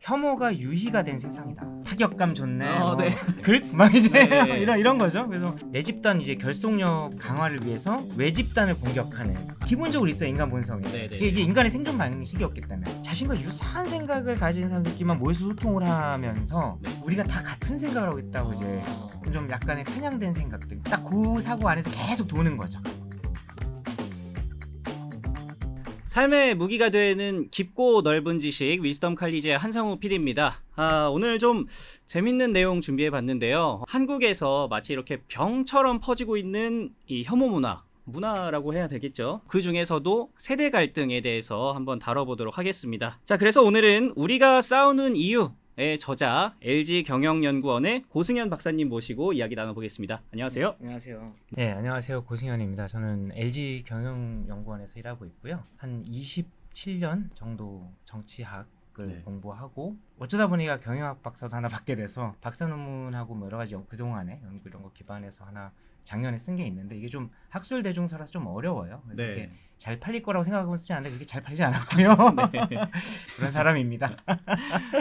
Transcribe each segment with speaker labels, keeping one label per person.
Speaker 1: 혐오가 유희가 된 세상이다. 타격감 좋네.
Speaker 2: 네.
Speaker 1: 막 이제
Speaker 2: 네.
Speaker 1: 이런 거죠. 그래서 내 집단 이제 결속력 강화를 위해서 외 집단을 공격하는 기본적으로 있어 인간 본성이.
Speaker 2: 네네.
Speaker 1: 이게 인간의 생존 방식이었기 때문에 자신과 유사한 생각을 가진 사람들끼리만 모여서 소통을 하면서
Speaker 2: 네.
Speaker 1: 우리가 다 같은 생각을 하고 있다고 이제 좀 약간의 편향된 생각들 딱 그 사고 안에서 계속 도는 거죠.
Speaker 2: 삶의 무기가 되는 깊고 넓은 지식 위즈덤 칼리지의 한상우 PD입니다. 오늘 좀 재밌는 내용 준비해 봤는데요. 한국에서 마치 이렇게 병처럼 퍼지고 있는 이 혐오 문화라고 해야 되겠죠. 그 중에서도 세대 갈등에 대해서 한번 다뤄보도록 하겠습니다. 자, 그래서 오늘은 우리가 싸우는 이유의 저자 LG경영연구원의 고승현 박사님 모시고 이야기 나눠보겠습니다. 안녕하세요.
Speaker 1: 안녕하세요. 네, 안녕하세요. 고승현입니다. 저는 LG경영연구원에서 일하고 있고요. 한 27년 정도 정치학을 공부하고 어쩌다 보니까 경영학 박사도 하나 받게 돼서 박사 논문하고 뭐 여러 가지 그동안에 연구 이런 거 기반해서 하나 작년에 쓴 게 있는데 이게 좀 학술 대중서라서 좀 어려워요. 이렇게 잘 팔릴 거라고 생각하고 쓰지 않는데 그렇게 잘 팔리지 않았고요. 그런 사람입니다.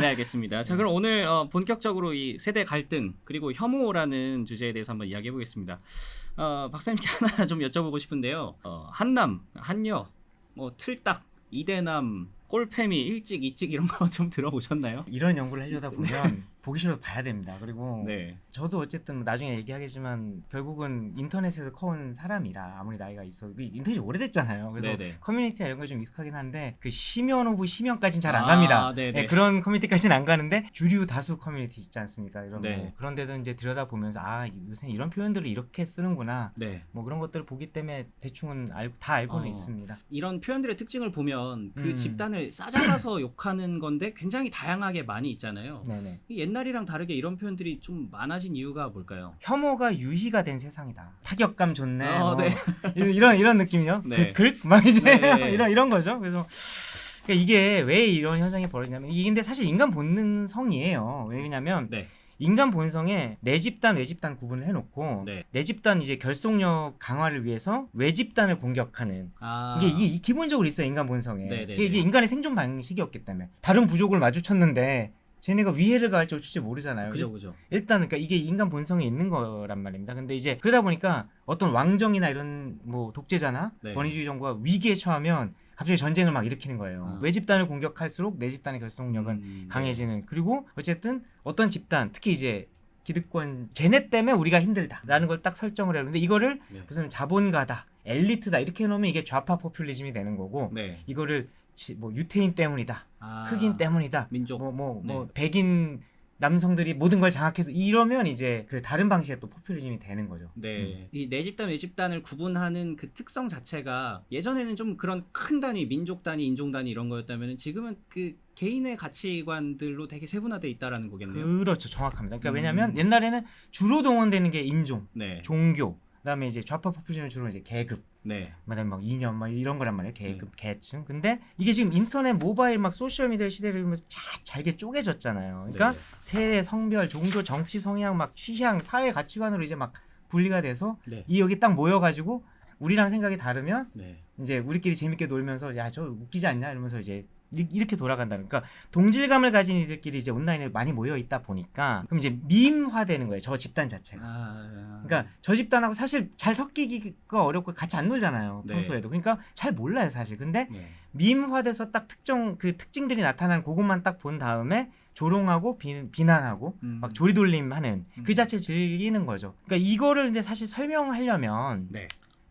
Speaker 2: 네, 알겠습니다. 자, 그럼 오늘 본격적으로 이 세대 갈등 그리고 혐오라는 주제에 대해서 한번 이야기해 보겠습니다. 박사님께 하나 좀 여쭤보고 싶은데요. 한남, 한여, 뭐 틀딱, 이대남, 꼴패미, 일찍, 이찍 이런 거 좀 들어보셨나요?
Speaker 1: 이런 연구를 하려다 보면 보기 싫어도 봐야 됩니다. 그리고
Speaker 2: 네.
Speaker 1: 저도 어쨌든 나중에 얘기하겠지만 결국은 인터넷에서 커온 사람이라 아무리 나이가 있어도 인터넷이 오래됐잖아요. 그래서
Speaker 2: 네네.
Speaker 1: 커뮤니티나 이런 거 좀 익숙하긴 한데 그 심연 오브 심연까지는 잘 안 갑니다. 네, 그런 커뮤니티까지는 안 가는데 주류 다수 커뮤니티 있지 않습니까? 이런 뭐 그런 데도 이제 들여다보면서 요새 이런 표현들을 이렇게 쓰는구나. 뭐 그런 것들을 보기 때문에 대충은 다 알고는 있습니다.
Speaker 2: 이런 표현들의 특징을 보면 그 집단을 싸잡아서 욕하는 건데 굉장히 다양하게 많이 있잖아요.
Speaker 1: 네네.
Speaker 2: 옛날이랑 다르게 이런 표현들이 좀 많아진 이유가 뭘까요?
Speaker 1: 혐오가 유희가 된 세상이다. 타격감 좋네.
Speaker 2: 네.
Speaker 1: 이런 느낌이요.
Speaker 2: 네.
Speaker 1: 막 이제
Speaker 2: 네.
Speaker 1: 이런 거죠. 그래서 그러니까 이게 왜 이런 현상이 벌어지냐면 이게 근데 사실 인간 본능성이에요. 왜냐면 인간 본성에 내 집단, 외 집단 구분을 해놓고 내 집단 이제 결속력 강화를 위해서 외 집단을 공격하는 이게 기본적으로 있어요 인간 본성에. 이게 인간의 생존 방식이었기 때문에 다른 부족을 마주쳤는데 쟤네가 위해를 가할지 어쩔지 모르잖아요.
Speaker 2: 그죠.
Speaker 1: 일단 그러니까 이게 인간 본성에 있는 거란 말입니다. 근데 이제 그러다 보니까 어떤 왕정이나 이런 뭐 독재자나 권위주의 정부가 위기에 처하면 갑자기 전쟁을 막 일으키는 거예요. 외 집단을 공격할수록 내 집단의 결속력은 강해지는. 그리고 어쨌든 어떤 집단, 특히 이제 기득권 쟤네 때문에 우리가 힘들다라는 걸 딱 설정을 해요. 근데 이거를 무슨 자본가다, 엘리트다 이렇게 해놓으면 이게 좌파 포퓰리즘이 되는 거고 이거를 뭐 유태인 때문이다, 흑인 때문이다,
Speaker 2: 민족,
Speaker 1: 뭐 백인 남성들이 모든 걸 장악해서 이러면 이제 그 다른 방식의 또 포퓰리즘이 되는 거죠.
Speaker 2: 이 내 집단, 외 집단을 구분하는 그 특성 자체가 예전에는 좀 그런 큰 단위, 민족 단위, 인종 단위 이런 거였다면 지금은 그 개인의 가치관들로 되게 세분화돼 있다라는 거겠네요.
Speaker 1: 그렇죠, 정확합니다. 그러니까 왜냐하면 옛날에는 주로 동원되는 게 인종, 종교, 그다음에 이제 좌파 포퓰리즘은 주로 이제 계급, 그다음에 막 이념 막 이런 거란 말이에요. 계급, 계층. 근데 이게 지금 인터넷, 모바일 막 소셜 미디어 시대를 이러면서 잘게 쪼개졌잖아요. 그러니까 세대, 성별, 종교, 정치 성향, 막 취향, 사회 가치관으로 이제 막 분리가 돼서 이 여기 딱 모여가지고 우리랑 생각이 다르면 이제 우리끼리 재밌게 놀면서 야 저 웃기지 않냐 이러면서 이제 이렇게 돌아간다는. 그러니까 동질감을 가진 이들끼리 이제 온라인에 많이 모여 있다 보니까 그럼 이제 밈화되는 거예요. 저 집단 자체가. 그러니까 저 집단하고 사실 잘 섞이기가 어렵고 같이 안 놀잖아요. 평소에도. 그러니까 잘 몰라요 사실. 근데 밈화돼서 딱 특정 그 특징들이 나타나는 그것만 딱 본 다음에 조롱하고 비난하고 막 조리돌림하는 그 자체를 즐기는 거죠. 그러니까 이거를 근데 사실 설명하려면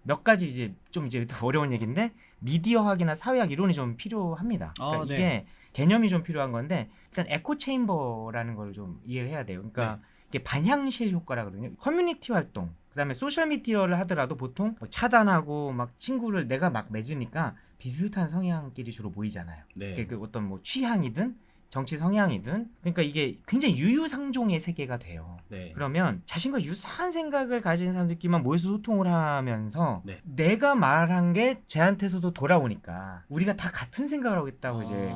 Speaker 1: 몇 가지 이제 좀 이제 어려운 얘기인데 미디어학이나 사회학 이론이 좀 필요합니다. 그러니까 이게 개념이 좀 필요한 건데 일단 에코 체인버라는 걸 좀 이해를 해야 돼요. 그러니까 이게 반향실 효과라거든요. 커뮤니티 활동, 그다음에 소셜 미디어를 하더라도 보통 뭐 차단하고 막 친구를 내가 막 맺으니까 비슷한 성향끼리 주로 모이잖아요. 그 어떤 뭐 취향이든 정치 성향이든. 그러니까 이게 굉장히 유유상종의 세계가 돼요. 그러면 자신과 유사한 생각을 가진 사람들끼리만 모여서 소통을 하면서 내가 말한 게 쟤한테서도 돌아오니까 우리가 다 같은 생각을 하고 있다고 이제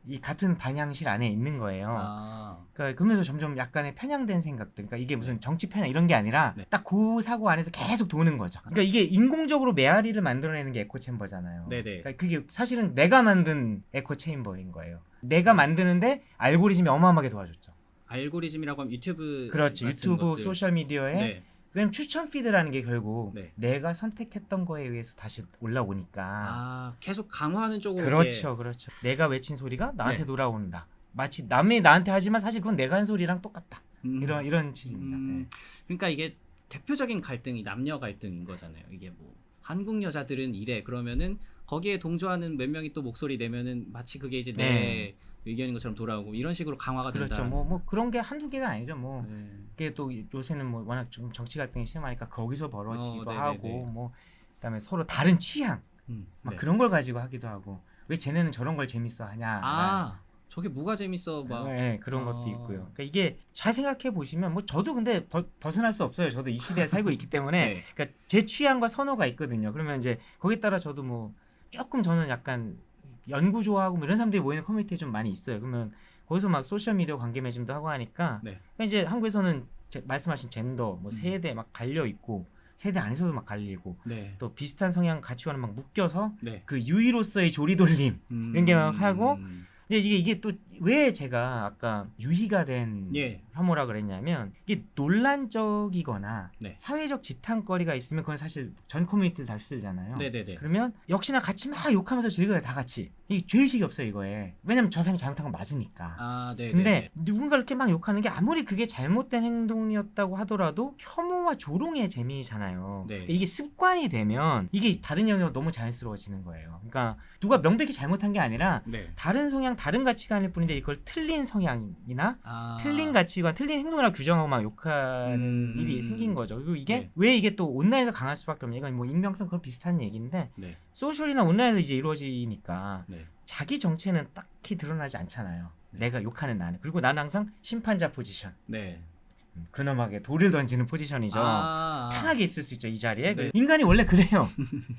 Speaker 1: 이 같은 방향실 안에 있는 거예요. 그러니까 그러면서 점점 약간의 편향된 생각들, 그러니까 이게 무슨 정치 편향 이런 게 아니라 딱 그 사고 안에서 계속 도는 거죠. 그러니까 이게 인공적으로 메아리를 만들어내는 게 에코 챔버잖아요. 그러니까 그게 사실은 내가 만든 에코 체인버인 거예요. 내가 만드는데 알고리즘이 어마어마하게 도와줬죠.
Speaker 2: 알고리즘이라고 하면 유튜브
Speaker 1: 그렇지.
Speaker 2: 같은
Speaker 1: 유튜브
Speaker 2: 것들.
Speaker 1: 소셜 미디어에
Speaker 2: 네.
Speaker 1: 왜냐면 추천 피드라는 게 결국
Speaker 2: 네.
Speaker 1: 내가 선택했던 거에 의해서 다시 올라오니까.
Speaker 2: 아, 계속 강화하는 쪽으로.
Speaker 1: 그렇죠, 그렇죠. 내가 외친 소리가 나한테
Speaker 2: 네.
Speaker 1: 돌아온다. 마치 남이 나한테 하지만 사실 그건 내가 한 소리랑 똑같다. 이런 취지입니다. 네.
Speaker 2: 그러니까 이게 대표적인 갈등이 남녀 갈등인 거잖아요. 이게 뭐 한국 여자들은 이래 그러면은 거기에 동조하는 몇 명이 또 목소리 내면은 마치 그게 이제 내 의견인 것처럼 돌아오고 이런 식으로 강화가
Speaker 1: 그렇죠.
Speaker 2: 된다.
Speaker 1: 뭐 그런 게 한두 개가 아니죠. 뭐
Speaker 2: 네.
Speaker 1: 그게 또 요새는 뭐 워낙 좀 정치 갈등이 심하니까 거기서 벌어지기도 하고 뭐 그다음에 서로 다른 취향 막 그런 걸 가지고 하기도 하고 왜 쟤네는 저런 걸 재밌어 하냐.
Speaker 2: 아, 저게 뭐가 재밌어 막.
Speaker 1: 네, 그런 것도 있고요. 그러니까 이게 잘 생각해 보시면 뭐 저도 근데 벗어날 수 없어요. 저도 이 시대에 살고 있기 때문에
Speaker 2: 네.
Speaker 1: 그러니까 제 취향과 선호가 있거든요. 그러면 이제 거기에 따라 저도 뭐 조금 저는 약간 연구 좋아하고 뭐 이런 사람들이 모이는 커뮤니티에 좀 많이 있어요. 그러면 거기서 막 소셜 미디어 관계 맺음도 하고 하니까 그러니까 이제 한국에서는 말씀하신 젠더, 뭐 세대 막 갈려 있고 세대 안에서도 막 갈리고 또 비슷한 성향 가치관을 막 묶여서 그 유희로서의 조리돌림 이런 게 막 하고 근데 이게 또 왜 제가 아까 유희가 된 혐오라 그랬냐면 이게 논란적이거나 사회적 지탄거리가 있으면 그건 사실 전 커뮤니티를 다 쓰잖아요. 그러면 역시나 같이 막 욕하면서 즐겨요. 다 같이. 이게 죄의식이 없어요 이거에. 왜냐면 저 사람이 잘못한 건 맞으니까. 근데 누군가 이렇게 막 욕하는 게 아무리 그게 잘못된 행동이었다고 하더라도 혐오와 조롱의 재미잖아요. 이게 습관이 되면 이게 다른 영역으로 너무 자연스러워지는 거예요. 그러니까 누가 명백히 잘못한 게 아니라 다른 성향, 다른 가치관일 뿐인데 이걸 틀린 성향이나 틀린 가치관, 틀린 행동이라 규정하고 막 욕하는 일이 생긴 거죠. 그리고 이게 왜 이게 또 온라인에서 강할 수밖에 없냐. 이건 뭐 익명성 그런 비슷한 얘기인데 소셜이나 온라인에서 이제 이루어지니까 자기 정체는 딱히 드러나지 않잖아요. 내가 욕하는 나는. 그리고 나는 항상 심판자 포지션. 근엄하게 돌을 던지는 포지션이죠. 편하게 있을 수 있죠 이 자리에. 인간이 원래 그래요.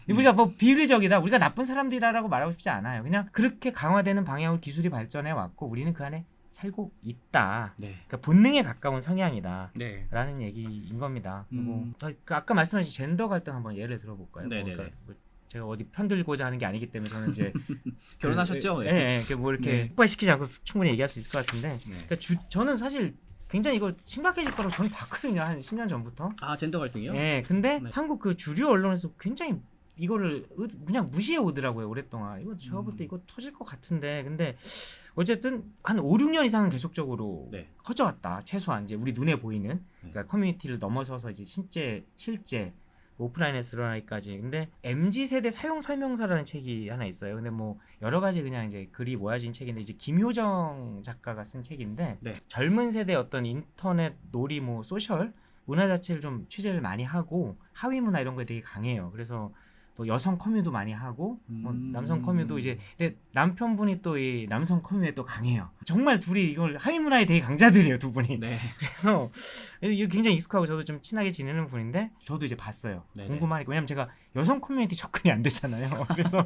Speaker 1: 우리가 뭐 비의적이다, 우리가 나쁜 사람들이라고 말하고 싶지 않아요. 그냥 그렇게 강화되는 방향으로 기술이 발전해 왔고 우리는 그 안에 살고 있다. 그러니까 본능에 가까운 성향이다. 라는 얘기인 겁니다. 그리고 아까 말씀하신 젠더 갈등 한번 예를 들어볼까요? 그러니까 뭐 제가 어디 편들고자 하는 게 아니기 때문에 저는 이제
Speaker 2: 결혼하셨죠?
Speaker 1: 뭐 이렇게 폭발시키지 않고 충분히 얘기할 수 있을 것 같은데 그러니까 저는 사실 굉장히 이거 심각해질 거라고 저는 봤거든요. 한 10년 전부터.
Speaker 2: 아, 젠더 갈등이요?
Speaker 1: 근데 한국 그 주류 언론에서 굉장히 이거를 그냥 무시해 오더라고요. 오랫동안. 이거 제가 볼 때 이거 터질 것 같은데. 근데 어쨌든 한 5, 6년 이상은 계속적으로 커져왔다. 최소한 이제 우리 눈에 보이는 그러니까 커뮤니티를 넘어서서 이제 실제 오프라인에서 드러나기까지. 근데 MZ 세대 사용 설명서라는 책이 하나 있어요. 근데 뭐 여러 가지 그냥 이제 글이 모아진 책인데 이제 김효정 작가가 쓴 책인데 젊은 세대 어떤 인터넷 놀이 뭐 소셜 문화 자체를 좀 취재를 많이 하고 하위 문화 이런 거에 되게 강해요. 그래서 또 여성 커뮤도 많이 하고 뭐 남성 커뮤도 이제 근데 남편분이 또 이 남성 커뮤에 또 강해요. 정말 둘이 이걸 하위 문화에 되게 강자들이에요 두 분이. 그래서 이게 굉장히 익숙하고 저도 좀 친하게 지내는 분인데 저도 이제 봤어요. 궁금하니까. 왜냐면 제가 여성 커뮤니티 접근이 안 되잖아요. 그래서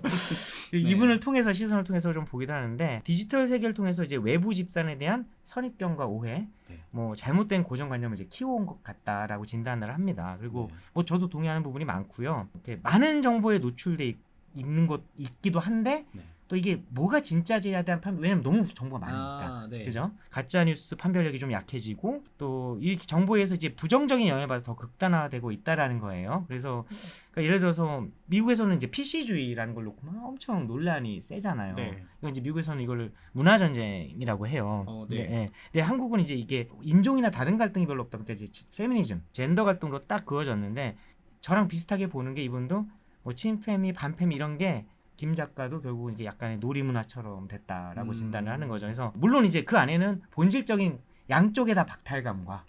Speaker 1: 이분을 통해서 시선을 통해서 좀 보기도 하는데 디지털 세계를 통해서 이제 외부 집단에 대한 선입견과 오해 뭐 잘못된 고정관념을 이제 키워온 것 같다라고 진단을 합니다. 그리고 뭐 저도 동의하는 부분이 많고요. 이렇게 많은 정보에 노출돼 있는 것 있기도 한데 또 이게 뭐가 진짜지에 대한 왜냐면 너무 정보가 많으니까 그죠? 가짜 뉴스 판별력이 좀 약해지고 또 이 정보에서 이제 부정적인 영향을 받아 더 극단화되고 있다라는 거예요. 그래서 그러니까 예를 들어서 미국에서는 이제 PC주의라는 걸 놓고 막 엄청 논란이 세잖아요. 이건 이제 미국에서는 이걸 문화 전쟁이라고 해요. 근데 한국은 이제 이게 인종이나 다른 갈등이 별로 없다. 그때 이제 페미니즘, 젠더 갈등으로 딱 그어졌는데 저랑 비슷하게 보는 게 이분도 뭐 친페미, 반페미 이런 게 김 작가도 결국 이게 약간의 놀이문화처럼 됐다라고 진단을 하는 거죠. 그래서 물론 이제 그 안에는 본질적인 양쪽의 다 박탈감과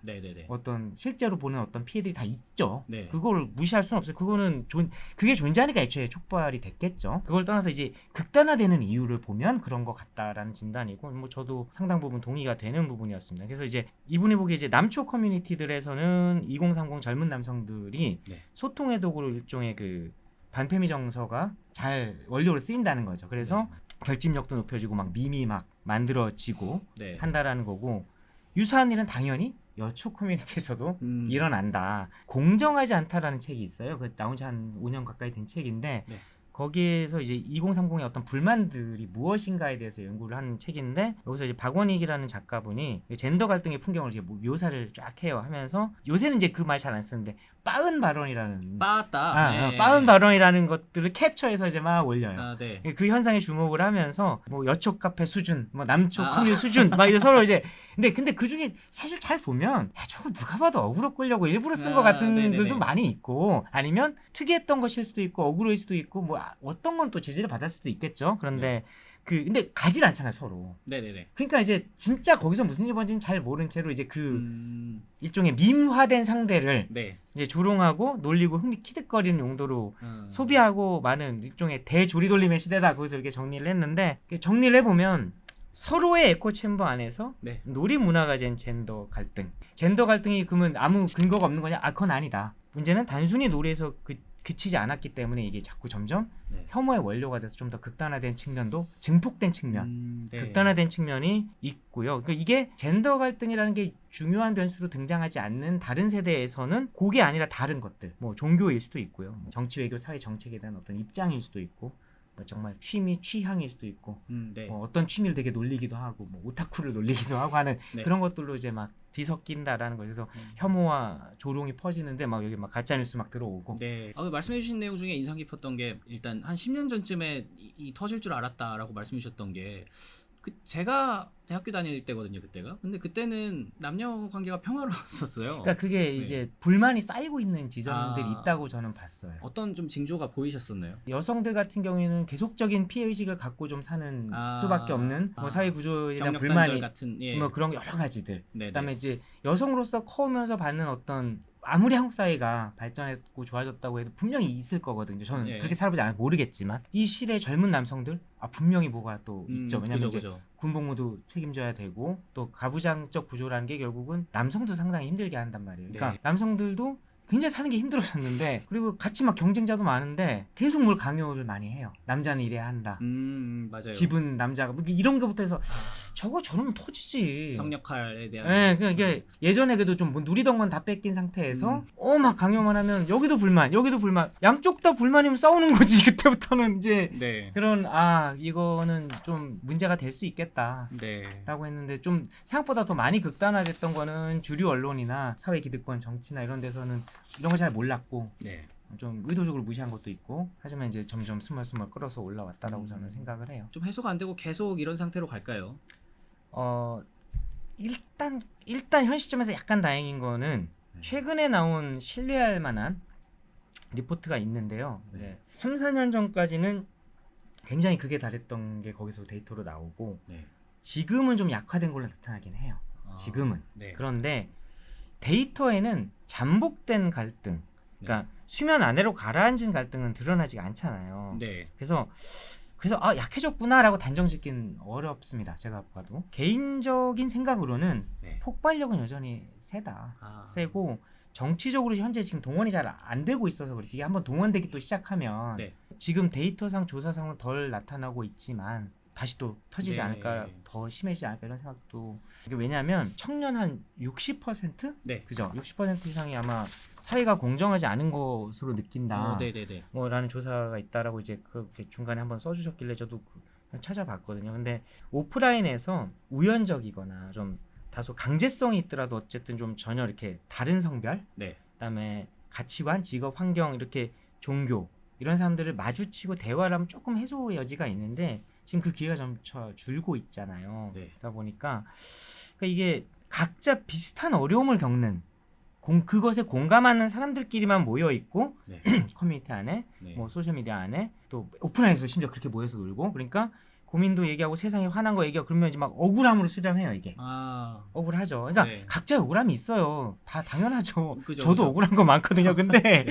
Speaker 1: 어떤 실제로 보는 어떤 피해들이 다 있죠. 그걸 무시할 수는 없어요. 그거는 그게 존재하니까 애초에 촉발이 됐겠죠. 그걸 떠나서 이제 극단화되는 이유를 보면 그런 것 같다라는 진단이고 뭐 저도 상당 부분 동의가 되는 부분이었습니다. 그래서 이제 이분이 보기에 이제 남초 커뮤니티들에서는 2030 젊은 남성들이 소통의 도구로 일종의 그 반페미 정서가 잘 원료로 쓰인다는 거죠. 그래서 결집력도 높여지고 막 밈이 막 만들어지고 한다라는 거고 유사한 일은 당연히 여초 커뮤니티에서도 일어난다. 공정하지 않다라는 책이 있어요. 그 나온 지 한 5년 가까이 된 책인데 거기에서 이제 2030의 어떤 불만들이 무엇인가에 대해서 연구를 하는 책인데 여기서 이제 박원익이라는 작가분이 젠더 갈등의 풍경을 이제 묘사를 쫙 해요. 하면서 요새는 이제 그 말 잘 안 쓰는데 빠은 발언이라는
Speaker 2: 빠았다.
Speaker 1: 빠은 발언이라는 것들을 캡처해서 이제 막 올려요.
Speaker 2: 네.
Speaker 1: 그 현상에 주목을 하면서 뭐 여촉 카페 수준, 뭐 남촉 코밀 수준, 막 이제 서로 이제 근데 그 중에 사실 잘 보면 야, 저거 누가 봐도 어그로 끌려고 일부러 쓴 것 같은 글도 많이 있고 아니면 특이했던 것일 수도 있고 어그로일 수도 있고 뭐 어떤 건 또 지지를 받을 수도 있겠죠. 그런데 근데 가질 않잖아요 서로.
Speaker 2: 네네네.
Speaker 1: 그러니까 이제 진짜 거기서 무슨 일이 벌어진지 잘 모른 채로 이제 일종의 밈화된 상대를 이제 조롱하고 놀리고 키득거리는 용도로 소비하고 많은 일종의 대조리돌림의 시대다. 거기서 이렇게 정리를 했는데 정리를 해보면 서로의 에코 챔버 안에서 놀이 문화가 된 젠더 갈등이 그러면 아무 근거가 없는 거냐? 그건 아니다. 문제는 단순히 놀이에서 그치지 않았기 때문에 이게 자꾸 점점 혐오의 원료가 돼서 좀 더 극단화된 측면도 증폭된 측면, 극단화된 측면이 있고요. 그러니까 이게 젠더 갈등이라는 게 중요한 변수로 등장하지 않는 다른 세대에서는 그게 아니라 다른 것들, 뭐 종교일 수도 있고요, 뭐 정치, 외교, 사회 정책에 대한 어떤 입장일 수도 있고, 뭐 정말 취향일 수도 있고, 뭐 어떤 취미를 되게 놀리기도 하고, 뭐 오타쿠를 놀리기도 하고 하는 그런 것들로 이제 막 뒤섞인다라는 거예요. 그래서 혐오와 조롱이 퍼지는데 막 여기 막 가짜 뉴스 막 들어오고.
Speaker 2: 말씀해주신 내용 중에 인상 깊었던 게 일단 한 10년 전쯤에 이 터질 줄 알았다라고 말씀해주셨던 게 제가 대학교 다닐 때거든요, 그때가. 근데 그때는 남녀 관계가 평화로웠었어요.
Speaker 1: 그러니까 그게 이제 불만이 쌓이고 있는 지점들이 있다고 저는 봤어요.
Speaker 2: 어떤 좀 징조가 보이셨었나요?
Speaker 1: 여성들 같은 경우에는 계속적인 피해 의식을 갖고 좀 사는 수밖에 없는 뭐 사회 구조에 대한 불만이 같은, 뭐 그런 여러 가지들. 그다음에 이제 여성으로서 커오면서 받는 어떤 아무리 한국 사회가 발전했고 좋아졌다고 해도 분명히 있을 거거든요. 저는 그렇게 살아보지 않아서 모르겠지만 이 시대의 젊은 남성들 분명히 뭐가 또 있죠. 왜냐하면 이제 군복무도 책임져야 되고 또 가부장적 구조라는 게 결국은 남성도 상당히 힘들게 한단 말이에요. 그러니까 남성들도 굉장히 사는 게 힘들어졌는데 그리고 같이 막 경쟁자도 많은데 계속 뭘 강요를 많이 해요. 남자는 이래야 한다.
Speaker 2: 맞아요.
Speaker 1: 집은 남자가 뭐 이런 거부터 해서 저거 저러면 터지지.
Speaker 2: 성역할에 대한.
Speaker 1: 네, 그게 예전에 그래도 좀 뭐 누리던 건 다 뺏긴 상태에서 막 강요만 하면 여기도 불만, 양쪽 다 불만이면 싸우는 거지. 그때부터는 이제 그런 이거는 좀 문제가 될 수 있겠다라고 했는데 좀 생각보다 더 많이 극단화됐던 거는 주류 언론이나 사회 기득권 정치나 이런 데서는 이런 거 잘 몰랐고 좀 의도적으로 무시한 것도 있고 하지만 이제 점점 스멀스멀 끌어서 올라왔다라고 저는 생각을 해요.
Speaker 2: 좀 해소가 안 되고 계속 이런 상태로 갈까요?
Speaker 1: 일단 현 시점에서 약간 다행인 거는 최근에 나온 신뢰할 만한 리포트가 있는데요. 3, 4년 전까지는 굉장히 극에 달했던 게 거기서 데이터로 나오고 지금은 좀 약화된 걸로 나타나긴 해요. 지금은. 그런데 데이터에는 잠복된 갈등, 그러니까 수면 아래로 가라앉은 갈등은 드러나지가 않잖아요. 그래서 약해졌구나라고 단정짓긴 어렵습니다. 제가 봐도 개인적인 생각으로는 폭발력은 여전히 세고 정치적으로 현재 지금 동원이 잘 안 되고 있어서 그렇지. 이게 한번 동원되기 또 시작하면 지금 데이터상 조사상으로 덜 나타나고 있지만 다시 또 터지지 않을까, 더 심해지지 않을까 이런 생각도. 이게 왜냐하면 청년 한 60%? 그죠? 60% 이상이 아마 사회가 공정하지 않은 것으로 느낀다. 라는 조사가 있다라고 이제 그렇게 중간에 한번 써주셨길래 저도 찾아봤거든요. 근데 오프라인에서 우연적이거나 좀 다소 강제성이 있더라도 어쨌든 좀 전혀 이렇게 다른 성별, 그다음에 가치관, 직업, 환경, 이렇게 종교 이런 사람들을 마주치고 대화를 하면 조금 해소의 여지가 있는데 지금 그 기회가 점차 줄고 있잖아요. 그러다 보니까 이게 각자 비슷한 어려움을 겪는 그것에 공감하는 사람들끼리만 모여 있고 커뮤니티 안에, 뭐 소셜 미디어 안에 또 오프라인에서 심지어 그렇게 모여서 놀고 그러니까 고민도 얘기하고 세상에 화난 거 얘기하고 그러면 이제 막 억울함으로 수렴해요 이게. 억울하죠. 그러니까 각자의 억울함이 있어요. 다 당연하죠. 저도 억울한 거 많거든요. 근데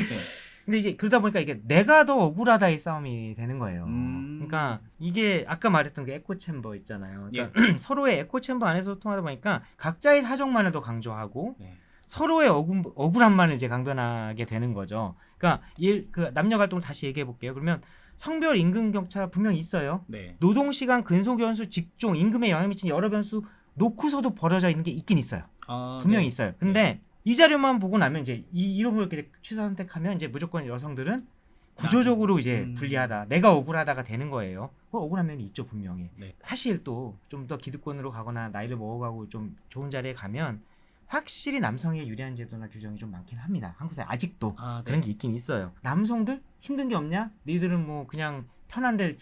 Speaker 1: 이제 그러다 보니까 이게 내가 더 억울하다의 싸움이 되는 거예요. 그러니까 이게 아까 말했던 게 에코챔버 있잖아요. 그러니까 서로의 에코챔버 안에서 소통하다 보니까 각자의 사정만을 더 강조하고 서로의 억울함만을 이제 강변하게 되는 거죠. 그러니까 그 남녀 갈등을 다시 얘기해 볼게요. 그러면 성별 임금 격차 분명히 있어요. 노동 시간, 근속 연수, 직종, 임금에 영향 미치는 여러 변수 놓고서도 벌어져 있는 게 있긴 있어요. 분명히 있어요. 근데 이 자료만 보고 나면 이제 이런 걸 이렇게 취사 선택하면 이제 무조건 여성들은 구조적으로 이제 불리하다. 내가 억울하다가 되는 거예요. 억울한 면이 있죠 분명히.
Speaker 2: 네.
Speaker 1: 사실 또 좀 더 기득권으로 가거나 나이를 먹어가고 좀 좋은 자리에 가면 확실히 남성에 유리한 제도나 규정이 좀 많긴 합니다. 한국 사회 아직도 그런 게 있긴 있어요. 남성들 힘든 게 없냐? 니들은 뭐 그냥 편한데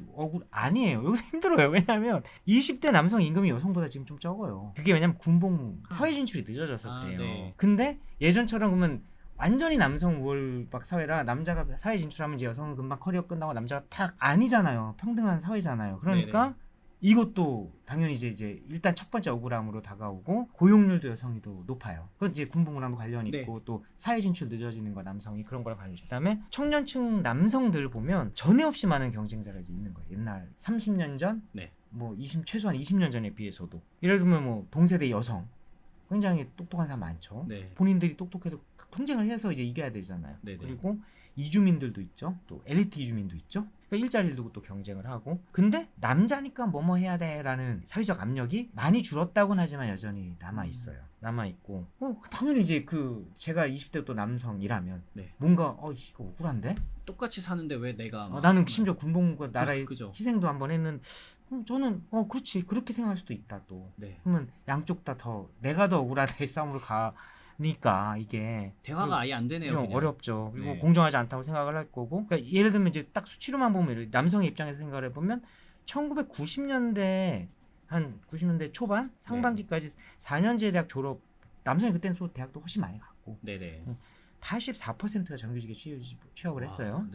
Speaker 1: 아니에요. 여기서 힘들어요. 왜냐하면 20대 남성 임금이 여성보다 지금 좀 적어요. 그게 왜냐면 군복무 사회 진출이 늦어져서 그래요.
Speaker 2: 네.
Speaker 1: 근데 예전처럼 그러면 완전히 남성 우월박 사회라 남자가 사회 진출하면 이제 여성은 금방 커리어 끝나고 남자가 탁 아니잖아요. 평등한 사회잖아요. 그러니까 네네. 이것도 당연히 이제 일단 첫 번째 억울함으로 다가오고 고용률도 여성이 더 높아요. 그건 이제 군복무랑도 관련이 있고 또 사회 진출 늦어지는 거 남성이 그런 거랑 관련이 있고 그다음에 청년층 남성들 보면 전에 없이 많은 경쟁자가 이제 있는 거예요. 옛날 30년 전, 뭐 최소한 20년 전에 비해서도 예를 들면 뭐 동세대 여성 굉장히 똑똑한 사람 많죠. 본인들이 똑똑해도 경쟁을 해서 이제 이겨야 되잖아요. 그리고 이주민들도 있죠. 또 엘리트 이주민도 있죠. 그러니까 일자리를 두고 또 경쟁을 하고. 근데 남자니까 뭐뭐 해야 돼라는 사회적 압력이 많이 줄었다고는 하지만 여전히 남아 있어요. 남아 있고. 당연히 이제 제가 20대 또 남성이라면 뭔가 이거 억울한데?
Speaker 2: 똑같이 사는데 왜 내가
Speaker 1: 나는 심지어 군복무가 나라의
Speaker 2: 그죠.
Speaker 1: 희생도 한번 했는 저는 그렇지 그렇게 생각할 수도 있다 또. 그러면 양쪽 다 내가 더 억울하다의 싸움으로 가니까 이게
Speaker 2: 대화가 아예 안 되네요.
Speaker 1: 그냥 어렵죠. 그리고 공정하지 않다고 생각을 할 거고. 그러니까 예를 들면 이제 딱 수치로만 보면 남성의 입장에서 생각을 해보면 1990년대 한 90년대 초반 상반기까지 4년제 대학 졸업 남성이 그때는 또 대학도 훨씬 많이 갔고 84%가 정규직에 취업을 했어요.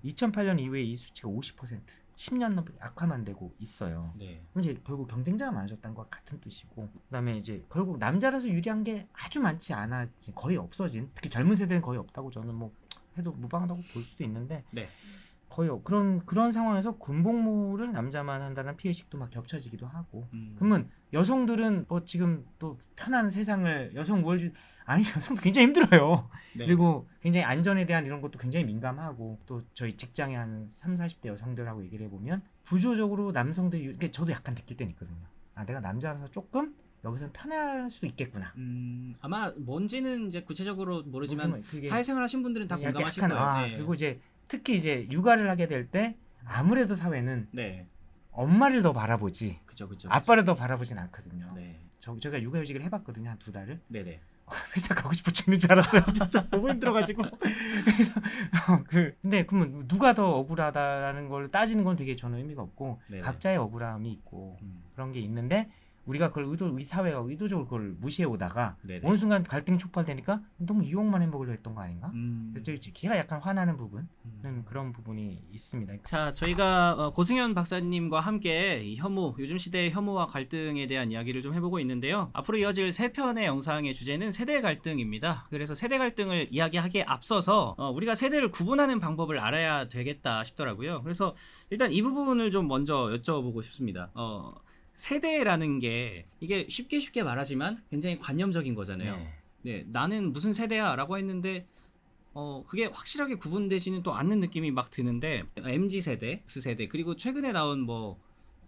Speaker 1: 2008년 이후에 이 수치가 50%. 10년 넘게 악화만 되고 있어요. 이제 결국 경쟁자가 많아졌다는 것 같은 뜻이고, 그다음에 이제 결국 남자라서 유리한 게 아주 많지 않아, 거의 없어진. 특히 젊은 세대는 거의 없다고 저는 뭐 해도 무방하다고 볼 수도 있는데 거의 그런 상황에서 군복무를 남자만 한다는 피해식도 막 겹쳐지기도 하고. 그러면 여성들은 뭐 지금 또 편한 세상을 여성 우월주의 여성도 굉장히 힘들어요. 그리고 굉장히 안전에 대한 이런 것도 굉장히 민감하고 또 저희 직장에 한 30, 40대 여성들하고 얘기를 해보면 구조적으로 남성들이 그러니까 저도 약간 느낄 때는 있거든요. 내가 남자라서 조금 여기서는 편할 수도 있겠구나.
Speaker 2: 아마 뭔지는 이제 구체적으로 모르지만 사회생활 하신 분들은 다 공감하실 거예요.
Speaker 1: 그리고 이제 특히 이제 육아를 하게 될 때 아무래도 사회는 엄마를 더 바라보지
Speaker 2: 그쵸.
Speaker 1: 아빠를 더 바라보진 않거든요. 제가 육아휴직을 해봤거든요. 한 2달을. 회사 가고 싶어 죽는 줄 알았어요. 진짜 너무 힘들어가지고. 근데 그러면 누가 더 억울하다라는 걸 따지는 건 되게 저는 의미가 없고 각자의 억울함이 있고 그런 게 있는데 우리가 그걸 우리 사회가 의도적으로 그걸 무시해 오다가 어느 순간 갈등이 촉발되니까 너무 이용만 해먹으려 했던 거 아닌가? 걔가 약간 화나는 부분은 그런 부분이 있습니다.
Speaker 2: 자, 저희가 고승현 박사님과 함께 이 요즘 시대의 혐오와 갈등에 대한 이야기를 좀 해보고 있는데요. 앞으로 이어질 3편의 영상의 주제는 세대 갈등입니다. 그래서 세대 갈등을 이야기하기에 앞서서 우리가 세대를 구분하는 방법을 알아야 되겠다 싶더라고요. 그래서 일단 이 부분을 좀 먼저 여쭤보고 싶습니다. 세대라는 게 이게 쉽게 말하지만 굉장히 관념적인 거잖아요. 나는 무슨 세대야 라고 했는데 그게 확실하게 구분되지는 또 않는 느낌이 막 드는데 MZ세대, X세대 그리고 최근에 나온 뭐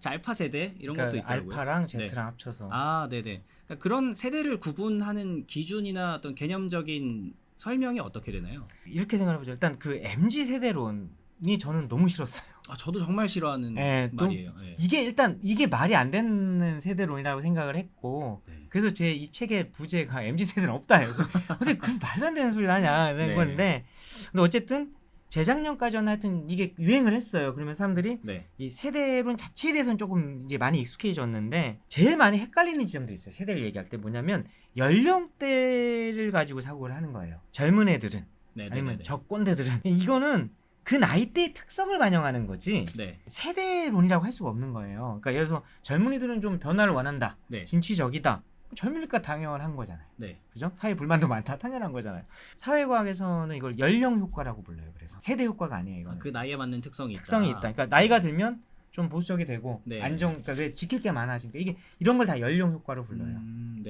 Speaker 2: 알파 세대 이런 것도 있더라고요.
Speaker 1: 알파랑 Z랑 합쳐서.
Speaker 2: 그러니까 그런 세대를 구분하는 기준이나 어떤 개념적인 설명이 어떻게 되나요?
Speaker 1: 이렇게 생각해보죠. 일단 그 MZ세대론이 저는 너무 싫었어요.
Speaker 2: 저도 정말 싫어하는 말이에요.
Speaker 1: 이게 말이 안 되는 세대론이라고 생각을 했고 그래서 제 이 책의 부제가 MZ세대는 없다예요. 근데 그 말도 안 되는 소리를 하냐는 건데 근데 어쨌든 재작년까지는 하여튼 이게 유행을 했어요. 그러면 사람들이 이 세대론 자체에 대해서는 조금 이제 많이 익숙해졌는데 제일 많이 헷갈리는 지점들이 있어요. 세대를 얘기할 때 뭐냐면 연령대를 가지고 사고를 하는 거예요. 젊은 애들은 아니면 적꼰대들은 이거는 그 나이대의 특성을 반영하는 거지 세대론이라고 할 수가 없는 거예요. 그러니까 예를 들어서 젊은이들은 좀 변화를 원한다. 진취적이다. 젊으니까 당연한 거잖아요. 그죠? 사회 불만도 많다. 당연한 거잖아요. 사회과학에서는 이걸 연령 효과라고 불러요. 그래서 세대 효과가 아니에요. 이거는.
Speaker 2: 그 나이에 맞는 특성이 있다.
Speaker 1: 그러니까 나이가 들면 좀 보수적이 되고 그러니까 왜 지킬 게 많아지니까 이게 이런 걸 다 연령 효과로 불러요.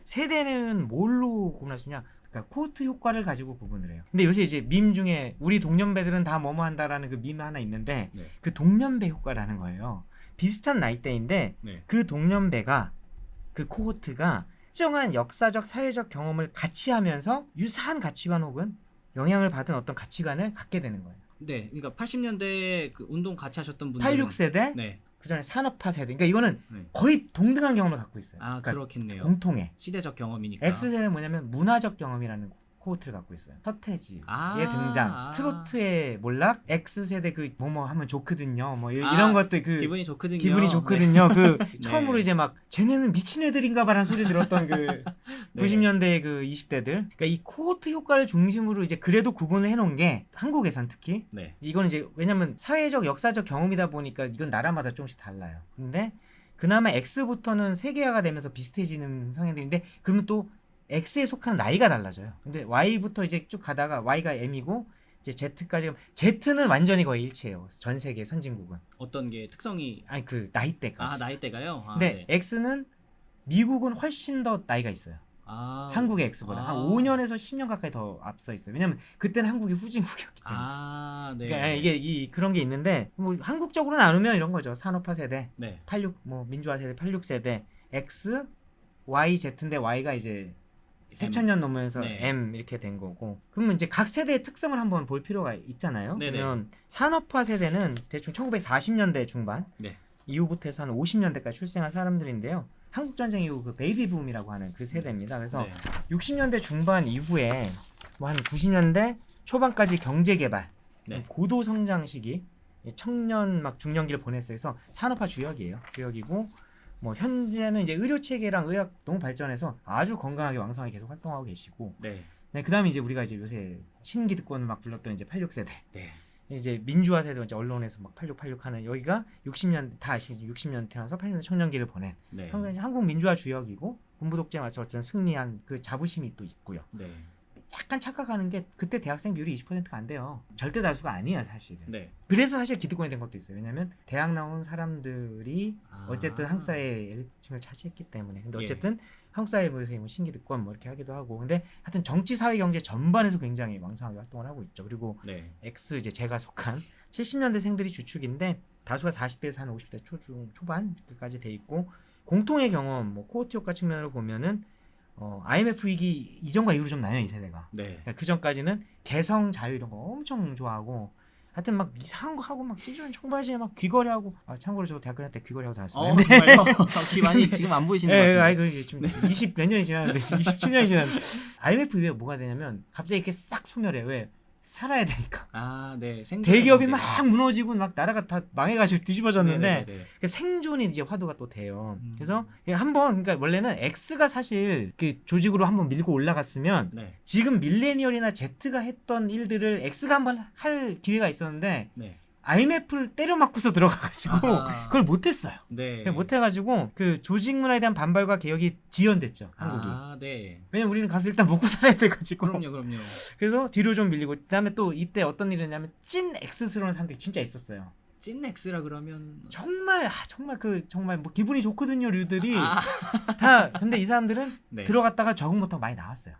Speaker 1: 세대는 뭘로 구분할 수 있냐? 그러니까 코호트 효과를 가지고 구분을 해요. 근데 요새 이제 밈 중에 우리 동년배들은 다 뭐뭐 한다라는 그 밈 하나 있는데 그 동년배 효과라는 거예요. 비슷한 나이대인데 그 동년배가 그 코호트가 특정한 역사적 사회적 경험을 같이 하면서 유사한 가치관 혹은 영향을 받은 어떤 가치관을 갖게 되는 거예요.
Speaker 2: 네, 그러니까 80년대 그 운동 같이 하셨던 분들
Speaker 1: 86세대,
Speaker 2: 네.
Speaker 1: 그 전에 산업화 세대. 그러니까 이거는
Speaker 2: 네.
Speaker 1: 거의 동등한 경험을 갖고 있어요.
Speaker 2: 아,
Speaker 1: 그러니까
Speaker 2: 그렇겠네요.
Speaker 1: 공통해.
Speaker 2: 시대적 경험이니까.
Speaker 1: X세대는 뭐냐면 문화적 경험이라는 코호트를 갖고 있어요. 서태지의 등장, 트로트의 몰락, X세대 그 뭐뭐 하면 좋거든요. 뭐 이런 것들 그
Speaker 2: 기분이 좋거든요.
Speaker 1: 기분이 좋거든요.
Speaker 2: 네.
Speaker 1: 그
Speaker 2: 네.
Speaker 1: 처음으로 이제 막 쟤네는 미친 애들인가봐라는 소리 들었던 그
Speaker 2: 네.
Speaker 1: 90년대 그 20대들. 그러니까 이 코호트 효과를 중심으로 이제 그래도 구분을 해놓은 게 한국에선 특히
Speaker 2: 네.
Speaker 1: 이거는 이제 왜냐면 사회적 역사적 경험이다 보니까 이건 나라마다 조금씩 달라요. 근데 그나마 X부터는 세계화가 되면서 비슷해지는 성향들인데 그러면 또 X에 속하는 나이가 달라져요. 근데 Y부터 이제 쭉 가다가 Y가 M이고 이제 Z까지 가면 Z는 완전히 거의 일치해요. 전 세계 선진국은.
Speaker 2: 어떤 게 특성이
Speaker 1: 아니 그 나이대가.
Speaker 2: 아, 나이대가요? 아,
Speaker 1: 근데
Speaker 2: 네.
Speaker 1: X는 미국은 훨씬 더 나이가 있어요.
Speaker 2: 아,
Speaker 1: 한국의 X보다 한 5년에서 10년 가까이 더 앞서 있어요. 왜냐면 그때는 한국이 후진국이었기 때문에.
Speaker 2: 아, 네.
Speaker 1: 그러니까 이게 그런 게 있는데 뭐 한국적으로 나누면 이런 거죠. 산업화 세대,
Speaker 2: 네.
Speaker 1: 86 뭐 민주화 세대, 86세대, X, Y, Z인데 Y가 이제 세천년 넘으면서
Speaker 2: 네.
Speaker 1: M 이렇게 된 거고. 그러면 이제 각 세대의 특성을 한번 볼 필요가 있잖아요.
Speaker 2: 네네.
Speaker 1: 그러면 산업화 세대는 대충 1940년대 중반
Speaker 2: 네.
Speaker 1: 이후부터 해서 한 50년대까지 출생한 사람들인데요. 한국 전쟁 이후 그 베이비 붐이라고 하는 그 세대입니다. 그래서
Speaker 2: 네.
Speaker 1: 60년대 중반 이후에 뭐 한 90년대 초반까지 경제 개발,
Speaker 2: 네.
Speaker 1: 고도 성장 시기, 청년 막 중년기를 보냈어요. 그래서 산업화 주역이에요. 주역이고 뭐 현재는 이제 의료 체계랑 의학 너무 발전해서 아주 건강하게 왕성하게 계속 활동하고 계시고.
Speaker 2: 네.
Speaker 1: 네, 그다음에 이제 우리가 이제 요새 신기득권을 막 불렀던 이제 86세대.
Speaker 2: 네.
Speaker 1: 이제 민주화 세대 이제 언론에서 막 86 하는 여기가 60년 다 아시죠? 60년 태어나서 80년 청년기를 보낸
Speaker 2: 네.
Speaker 1: 한국 민주화 주역이고 군부 독재에 맞춰 어쨌든 승리한 그 자부심이 또 있고요.
Speaker 2: 네.
Speaker 1: 약간 착각하는 게 그때 대학생 비율이 20%가 안 돼요. 절대 다수가 아니야 사실은.
Speaker 2: 네.
Speaker 1: 그래서 사실 기득권이 된 것도 있어요. 왜냐하면 대학 나온 사람들이 어쨌든 한국 사회의 엘리트층을 차지했기 때문에. 근데 어쨌든 한국 사회에 보여서 뭐 신기득권 뭐 이렇게 하기도 하고. 근데 하여튼 정치, 사회, 경제 전반에서 굉장히 왕성하게 활동을 하고 있죠. 그리고
Speaker 2: 네.
Speaker 1: X 이제 제가 속한 70년대생들이 주축인데 다수가 40대에서 한 50대 초반까지 돼 있고 공통의 경험, 뭐 코호트 효과 측면으로 보면은 IMF 위기 이전과 이후로 좀 나뉘어요 이 세대가.
Speaker 2: 네.
Speaker 1: 그러니까 그 전까지는 개성 자유 이런 거 엄청 좋아하고 하여튼 막 이상한 거 하고 막 찢어진 청바지에 막 귀걸이하고 참고로 저 대학교 때 귀걸이하고 다녔어요.
Speaker 2: 정말요? 귀 많이 지금 안 보이시는 것 같은데.
Speaker 1: 아이 그 지금 20 몇 년이 지났는데 27년이 지났는데 IMF 이후에 뭐가 되냐면 갑자기 이렇게 싹 소멸해. 왜? 살아야 되니까.
Speaker 2: 아, 네.
Speaker 1: 대기업이 막 무너지고 막 나라가 다 망해가지고 뒤집어졌는데
Speaker 2: 네네네.
Speaker 1: 그 생존이 이제 화두가 또 돼요. 그래서 한번 그러니까 원래는 X가 사실 그 조직으로 한번 밀고 올라갔으면
Speaker 2: 네.
Speaker 1: 지금 밀레니얼이나 Z가 했던 일들을 X가 한번 할 기회가 있었는데
Speaker 2: 네.
Speaker 1: IMF를 때려 맞고서 들어가가지고 그걸 못했어요.
Speaker 2: 네.
Speaker 1: 못해가지고 그 조직 문화에 대한 반발과 개혁이 지연됐죠 한국이.
Speaker 2: 아, 네.
Speaker 1: 왜냐면 우리는 가서 일단 먹고 살아야 돼가지고.
Speaker 2: 그럼요.
Speaker 1: 그래서 뒤로 좀 밀리고 그다음에 또 이때 어떤 일이 있냐면 찐 X스러운 사람들이 진짜 있었어요.
Speaker 2: 찐 X라 그러면
Speaker 1: 정말 정말 뭐 기분이 좋거든요 류들이 다. 근데 이 사람들은
Speaker 2: 네. 들어갔다가
Speaker 1: 적응 못하고 많이 나왔어요.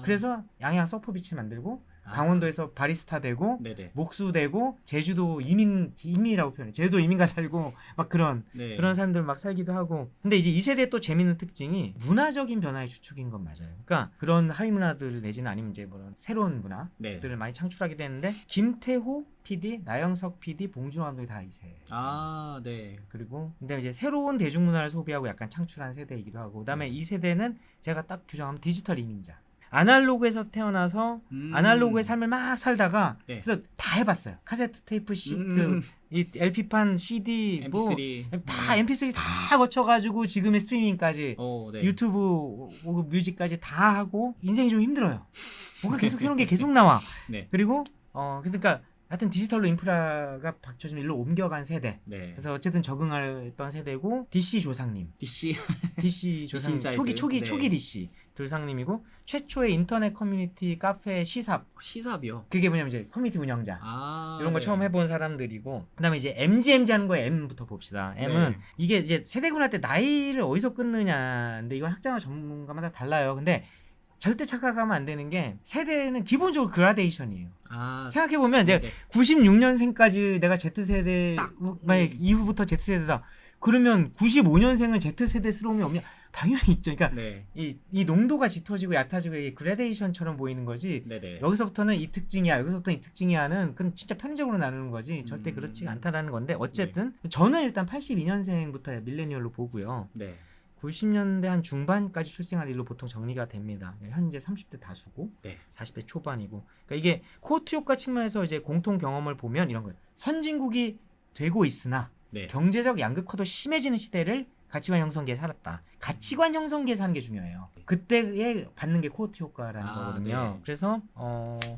Speaker 1: 그래서 양양 서퍼비치 만들고 강원도에서 바리스타 되고
Speaker 2: 네네.
Speaker 1: 목수 되고 제주도 이민이라고 표현해. 제주도 이민가 살고 막 그런 사람들 막 살기도 하고. 근데 이제 이 세대의 또 재밌는 특징이 문화적인 변화의 주축인 건 맞아요. 그러니까 그런 하위 문화들 내지는 아니면 이제 뭐 새로운 문화들을 많이 창출하게 되는데 김태호 PD, 나영석 PD, 봉준호 감독이 다 이 세대.
Speaker 2: 아, 네.
Speaker 1: 그리고 근데 이제 새로운 대중문화를 소비하고 약간 창출한 세대이기도 하고. 그다음에 이 세대는 제가 딱 규정하면 디지털 이민자. 아날로그에서 태어나서 아날로그의 삶을 막 살다가 그래서 다 해봤어요. 카세트 테이프, 이 LP판, CD,
Speaker 2: MP3
Speaker 1: 다 MP3 다 거쳐가지고 지금의 스트리밍까지 유튜브, 뮤직까지 다 하고 인생이 좀 힘들어요. 뭔가 계속 이런 게 계속 나와. 그리고 그러니까 하여튼 디지털로 인프라가 받쳐지면 일로 옮겨간 세대. 그래서 어쨌든 적응했던 세대고 DC 조상님. DC 조상님. 초기 DC 조상님이고 최초의 인터넷 커뮤니티 카페
Speaker 2: 시삽이요.
Speaker 1: 그게 뭐냐면 이제 커뮤니티 운영자. 이런 거 처음 해본 사람들이고. 그다음에 이제 MG 하는 거에 M부터 봅시다. M은 이게 이제 세대군할 때 나이를 어디서 끊느냐인데 이건 학자나 전문가마다 달라요. 근데 절대 착각하면 안 되는 게 세대는 기본적으로 그라데이션이에요. 생각해보면 내가 96년생까지 내가 Z세대 이후부터 Z세대다. 그러면 95년생은 Z세대스러움이 없냐? 당연히 있죠. 그러니까
Speaker 2: 네.
Speaker 1: 이 농도가 짙어지고 얕아지고 이게 그라데이션처럼 보이는 거지.
Speaker 2: 네네.
Speaker 1: 여기서부터는 이 특징이야, 여기서부터는 이 특징이야는 그건 진짜 편의적으로 나누는 거지. 절대 그렇지 않다라는 건데 어쨌든 저는 일단 82년생부터 밀레니얼로 보고요.
Speaker 2: 네.
Speaker 1: 90년대 한 중반까지 출생한 일로 보통 정리가 됩니다. 현재 30대 다수고
Speaker 2: 네.
Speaker 1: 40대 초반이고. 그러니까 이게 코호트 효과 측면에서 이제 공통 경험을 보면 이런 거예요. 선진국이 되고 있으나
Speaker 2: 네.
Speaker 1: 경제적 양극화도 심해지는 시대를 가치관 형성기에 살았다. 가치관 형성기에 사는 게 중요해요. 그때에 받는 게 코호트 효과라는 거거든요.
Speaker 2: 네.
Speaker 1: 그래서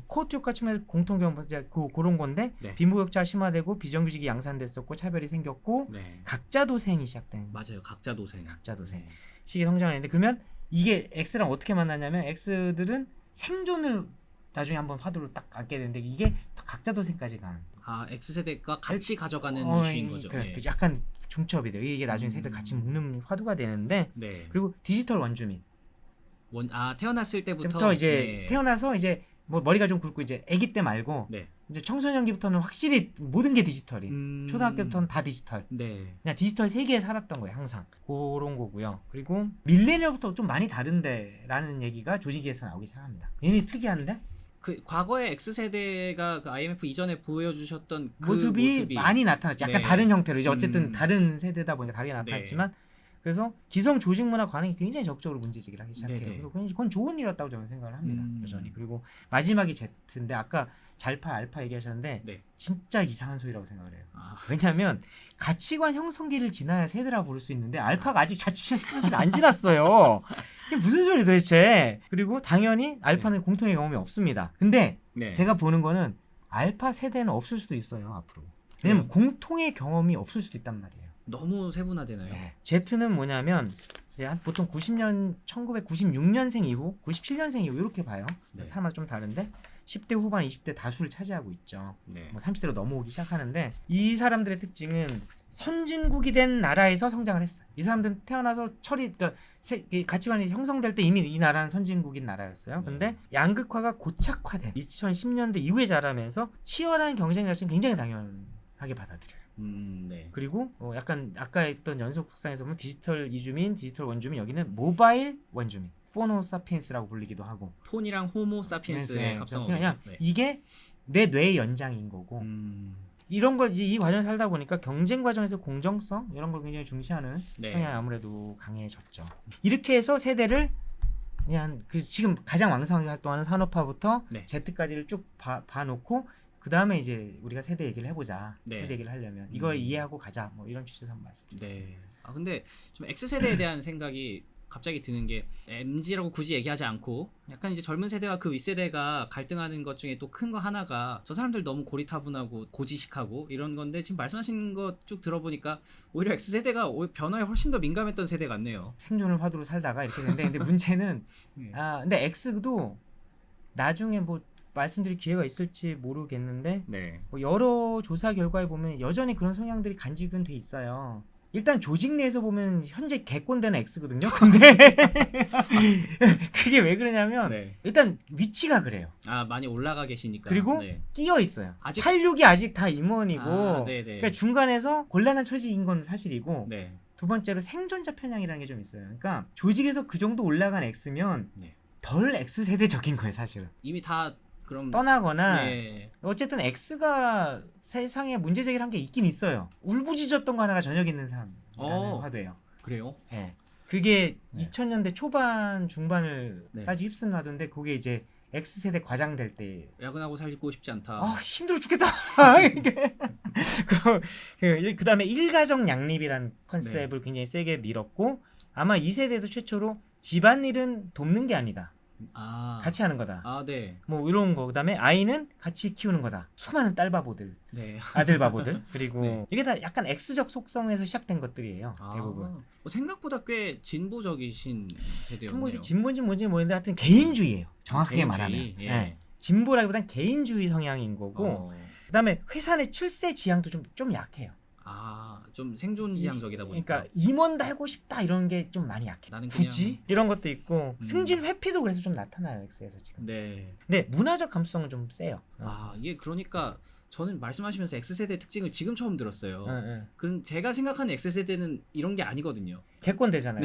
Speaker 1: 코호트 효과 측면에서 공통 경험 그런 건데
Speaker 2: 네.
Speaker 1: 빈부격차가 심화되고 비정규직이 양산됐었고 차별이 생겼고
Speaker 2: 네.
Speaker 1: 각자 도생이 시작된.
Speaker 2: 맞아요. 각자 도생.
Speaker 1: 각자 도생.
Speaker 2: 네.
Speaker 1: 시기 성장했는데 그러면 이게 X랑 어떻게 만나냐면 X들은 생존을 나중에 한번 화두로 딱 갖게 되는데 이게 각자 도생까지 간.
Speaker 2: X세대가 같이 가져가는 이슈인 거죠.
Speaker 1: 그 약간 중첩이 돼요. 이게 나중에 세대 같이 묶는 화두가 되는데
Speaker 2: 네.
Speaker 1: 그리고 디지털 원주민.
Speaker 2: 태어났을 때부터
Speaker 1: 이제 태어나서 이제 뭐 머리가 좀 굵고 이제 아기 때 말고
Speaker 2: 네.
Speaker 1: 이제 청소년기부터는 확실히 모든 게 디지털이. 초등학교부터는 다 디지털.
Speaker 2: 네.
Speaker 1: 그냥 디지털 세계에 살았던 거예요, 항상. 그런 거고요. 그리고 밀레니얼부터 좀 많이 다른데라는 얘기가 조직위에서 나오기 시작합니다. 얘네 특이한데?
Speaker 2: 그 과거의 X세대가 그 IMF 이전에 보여주셨던 그
Speaker 1: 모습이 많이 나타났죠. 약간
Speaker 2: 네.
Speaker 1: 다른 형태로. 이제 어쨌든 다른 세대다 보니까 다르게 나타났지만 그래서 기성 조직 문화 관행이 굉장히 적극적으로 문제제기를 하기 시작해요.
Speaker 2: 네네.
Speaker 1: 그래서 그건 좋은 일이었다고 저는 생각을 합니다. 여전히. 그리고 마지막이 Z인데 아까 잘파 알파 얘기하셨는데
Speaker 2: 네.
Speaker 1: 진짜 이상한 소리라고 생각을 해요.
Speaker 2: 아.
Speaker 1: 왜냐하면 가치관 형성기를 지나야 세대라 부를 수 있는데 알파가 아직 가치관 형성기를 안 지났어요. 이게 무슨 소리 도대체. 그리고 당연히 알파는 공통의 경험이 없습니다. 근데 제가 보는 거는 알파 세대는 없을 수도 있어요, 앞으로. 왜냐면 공통의 경험이 없을 수도 있단 말이에요.
Speaker 2: 너무 세분화되나요?
Speaker 1: Z는 뭐냐면 이제 보통 1996년생 이후, 97년생 이후 이렇게 봐요. 사람마다 좀 다른데 10대 후반, 20대 다수를 차지하고 있죠. 뭐 30대로 넘어오기 시작하는데 이 사람들의 특징은 선진국이 된 나라에서 성장을 했어요. 이 사람들은 태어나서 그러니까 가치관이 형성될 때 이미 이 나라는 선진국인 나라였어요. 근데 양극화가 고착화된 2010년대 이후에 자라면서 치열한 경쟁 자체는 굉장히 당연하게 받아들여요.
Speaker 2: 네.
Speaker 1: 그리고 약간 아까 했던 연속상에서 보면 디지털 이주민, 디지털 원주민, 여기는 모바일 원주민, 포노 사피엔스라고 불리기도 하고.
Speaker 2: 폰이랑 호모 사피엔스의 합성어.
Speaker 1: 그냥 이게 내 뇌의 연장인 거고. 이런 걸 이 과정을 살다 보니까 경쟁 과정에서 공정성 이런 걸 굉장히 중시하는 성향이 아무래도 강해졌죠. 이렇게 해서 세대를 그냥 지금 가장 왕성하게 활동하는 산업화부터 Z까지를 쭉 봐놓고 그 다음에 이제 우리가 세대 얘기를 해보자. 세대 얘기를 하려면 이걸 이해하고 가자. 뭐 이런 취지에서 한번 말씀드렸습니다.
Speaker 2: 네. 근데 좀 X세대에 대한 생각이 갑자기 드는 게 MZ라고 굳이 얘기하지 않고 약간 이제 젊은 세대와 그 윗세대가 갈등하는 것 중에 또 큰 거 하나가 저 사람들 너무 고리타분하고 고지식하고 이런 건데 지금 말씀하신 거 쭉 들어보니까 오히려 X세대가 변화에 훨씬 더 민감했던 세대 같네요.
Speaker 1: 생존을 화두로 살다가 이렇게 되는데 근데 문제는 근데 X도 나중에 뭐 말씀드릴 기회가 있을지 모르겠는데 뭐 여러 조사 결과에 보면 여전히 그런 성향들이 간직은 돼 있어요. 일단 조직 내에서 보면 현재 개꼰대는 X거든요. 근데 그게 왜 그러냐면 일단 위치가 그래요.
Speaker 2: 많이 올라가 계시니까.
Speaker 1: 그리고 끼어 있어요.
Speaker 2: 아직
Speaker 1: 86이 아직 다 임원이고
Speaker 2: 그러니까
Speaker 1: 중간에서 곤란한 처지인 건 사실이고 두 번째로 생존자 편향이라는 게 좀 있어요. 그러니까 조직에서 그 정도 올라간 X면 덜 X세대적인 거예요, 사실은.
Speaker 2: 이미 다 그럼
Speaker 1: 떠나거나 어쨌든 X가 세상에 문제 제기를 한 게 있긴 있어요. 울부짖었던 거 하나가 저녁 있는 사람이라는 화두예요.
Speaker 2: 그래요?
Speaker 1: 그게 2000년대 초반 중반을까지 휩쓴 화두인데 그게 이제 X세대 과장될 때
Speaker 2: 야근하고 살고 싶지 않다.
Speaker 1: 힘들어 죽겠다. 그 다음에 일가정 양립이라는 컨셉을 굉장히 세게 밀었고 아마 이 세대도 최초로 집안일은 돕는 게 아니다. 같이 하는 거다. 뭐 이런 거. 그다음에 아이는 같이 키우는 거다. 수많은 딸 바보들, 아들 바보들. 그리고 이게 다 약간 X적 속성에서 시작된 것들이에요. 대부분.
Speaker 2: 생각보다 꽤 진보적이신 세대였네요.
Speaker 1: 뭐 진보인지 뭔지 모르겠는데 하여튼 개인주의예요. 정확하게 말하면. 진보라기보단 개인주의 성향인 거고. 그다음에 회사 내 출세 지향도 좀 약해요.
Speaker 2: 좀 생존 지향적이다 보니까.
Speaker 1: 그러니까 임원 달고 싶다 이런 게 좀 많이 약해.
Speaker 2: 나는
Speaker 1: 굳이 이런 것도 있고 승진 회피도 그래서 좀 나타나요 X에서 지금. 근데 문화적 감수성은 좀 세요.
Speaker 2: 이게 그러니까 저는 말씀하시면서 X세대 특징을 지금 처음 들었어요.
Speaker 1: 네.
Speaker 2: 그럼 제가 생각하는 X세대는 이런 게 아니거든요.
Speaker 1: 개꼰대잖아요.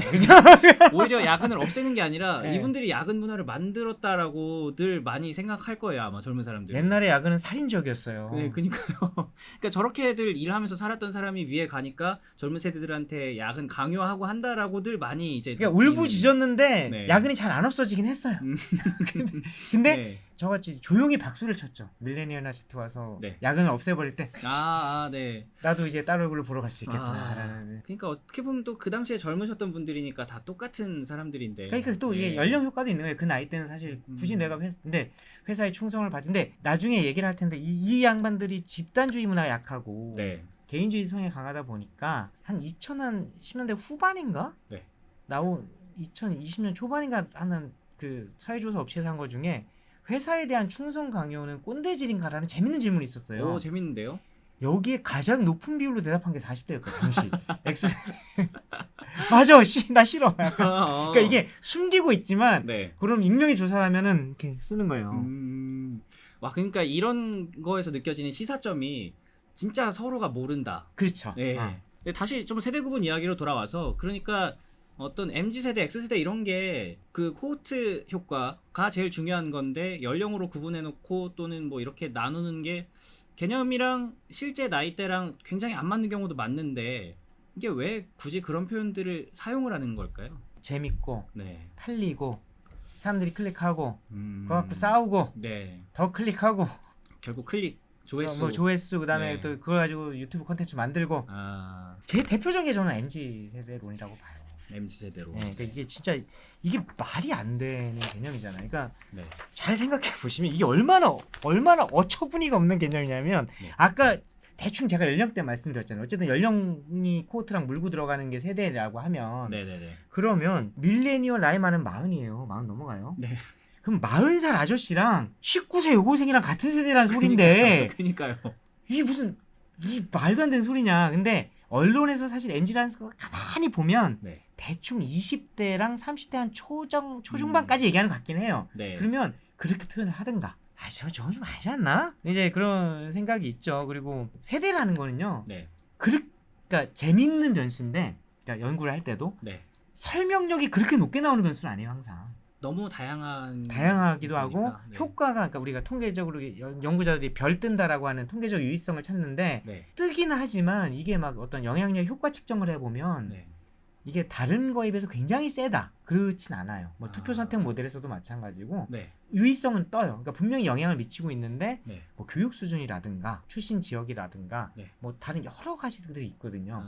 Speaker 2: 오히려 야근을 없애는 게 아니라
Speaker 1: 네.
Speaker 2: 이분들이 야근 문화를 만들었다라고들 많이 생각할 거예요. 아마 젊은 사람들.
Speaker 1: 옛날에 야근은 살인적이었어요.
Speaker 2: 네, 그러니까요. 그러니까 저렇게들 일하면서 살았던 사람이 위에 가니까 젊은 세대들한테 야근 강요하고 한다라고들 많이 이제
Speaker 1: 그러니까 울부짖었는데
Speaker 2: 네.
Speaker 1: 야근이 잘 안 없어지긴 했어요. 근데
Speaker 2: 네.
Speaker 1: 저같이 조용히 박수를 쳤죠. 밀레니얼이나 Z 와서
Speaker 2: 네.
Speaker 1: 야근을 없애버릴 때
Speaker 2: 네.
Speaker 1: 나도 이제 딸 얼굴을 보러 갈 수 있겠구나라는.
Speaker 2: 그러니까 어떻게 보면 또 그 당시에 젊으셨던 분들이니까 다 똑같은 사람들인데.
Speaker 1: 그러니까 또 이게 연령 효과도 있는 거예요. 그 나이 때는 사실 굳이 내가 근데 회사에 충성을 바치는데 나중에 얘기를 할 텐데 이 양반들이 집단주의 문화가 약하고
Speaker 2: 네.
Speaker 1: 개인주의 성향이 강하다 보니까 한 2010년대 후반인가?
Speaker 2: 네.
Speaker 1: 나온 2020년 초반인가 하는 그 사회조사 업체에서 한 거 중에 회사에 대한 충성 강요는 꼰대질인가라는 재밌는 질문이 있었어요.
Speaker 2: 오, 재밌는데요?
Speaker 1: 여기에 가장 높은 비율로 대답한 게 40대였거든요. 당시. X. 맞아. 나 싫어. 약간. 그러니까 이게 숨기고 있지만
Speaker 2: 네.
Speaker 1: 그럼 익명의 조사를 하면은 이렇게 쓰는 거예요.
Speaker 2: 와, 그러니까 이런 거에서 느껴지는 시사점이 진짜 서로가 모른다.
Speaker 1: 그렇죠.
Speaker 2: 네. 근데 다시 좀 세대 구분 이야기로 돌아와서 그러니까 어떤 MZ세대, X세대 이런 게 그 코호트 효과가 제일 중요한 건데 연령으로 구분해 놓고 또는 뭐 이렇게 나누는 게 개념이랑 실제 나이대랑 굉장히 안 맞는 경우도 많는데 이게 왜 굳이 그런 표현들을 사용을 하는 걸까요?
Speaker 1: 재밌고
Speaker 2: 네.
Speaker 1: 팔리고 사람들이 클릭하고 그거 갖고 싸우고
Speaker 2: 네.
Speaker 1: 더 클릭하고
Speaker 2: 결국 클릭 조회수
Speaker 1: 뭐 조회수 그다음에
Speaker 2: 네.
Speaker 1: 또 그걸 가지고 유튜브 콘텐츠 만들고 제 대표적인 게 저는 MZ 세대론이라고 봐요.
Speaker 2: MZ세대로.
Speaker 1: 네, 그러니까 이게 진짜 이게 말이 안 되는 개념이잖아요. 그러니까
Speaker 2: 네.
Speaker 1: 잘 생각해 보시면 이게 얼마나 어처구니가 없는 개념이냐면
Speaker 2: 네.
Speaker 1: 아까 대충 제가 연령대 말씀드렸잖아요. 어쨌든 연령이 코호트랑 물고 들어가는 게 세대라고 하면
Speaker 2: 네네네.
Speaker 1: 그러면 밀레니얼 나이 많은 40이에요. 40 넘어가요.
Speaker 2: 네.
Speaker 1: 그럼 40살 아저씨랑 19세 여고생이랑 같은 세대라는 소린데
Speaker 2: 그러니까요.
Speaker 1: 이게 무슨 이 말도 안 되는 소리냐. 근데 언론에서 사실 MZ라는 걸 가만히 보면
Speaker 2: 네.
Speaker 1: 대충 20대랑 30대 한 초중반까지 얘기하는 것 같긴 해요.
Speaker 2: 네.
Speaker 1: 그러면 그렇게 표현을 하든가. 저건 좀 아니지 않나? 이제 그런 생각이 있죠. 그리고 세대라는 거는요.
Speaker 2: 네.
Speaker 1: 그러니까 재밌는 변수인데, 그러니까 연구를 할 때도
Speaker 2: 네.
Speaker 1: 설명력이 그렇게 높게 나오는 변수는 아니에요, 항상.
Speaker 2: 너무 다양하기도
Speaker 1: 하고
Speaker 2: 네.
Speaker 1: 효과가 그러니까 우리가 통계적으로 연구자들이 별 뜬다라고 하는 통계적 유의성을 찾는데
Speaker 2: 네.
Speaker 1: 뜨기는 하지만 이게 막 어떤 영향력 효과 측정을 해보면
Speaker 2: 네.
Speaker 1: 이게 다른 거에 비해서 굉장히 세다. 그렇진 않아요. 뭐 투표 선택 모델에서도 마찬가지고
Speaker 2: 네.
Speaker 1: 유의성은 떠요. 그러니까 분명히 영향을 미치고 있는데
Speaker 2: 네.
Speaker 1: 뭐 교육 수준이라든가 출신 지역이라든가
Speaker 2: 네.
Speaker 1: 뭐 다른 여러 가지들이 있거든요.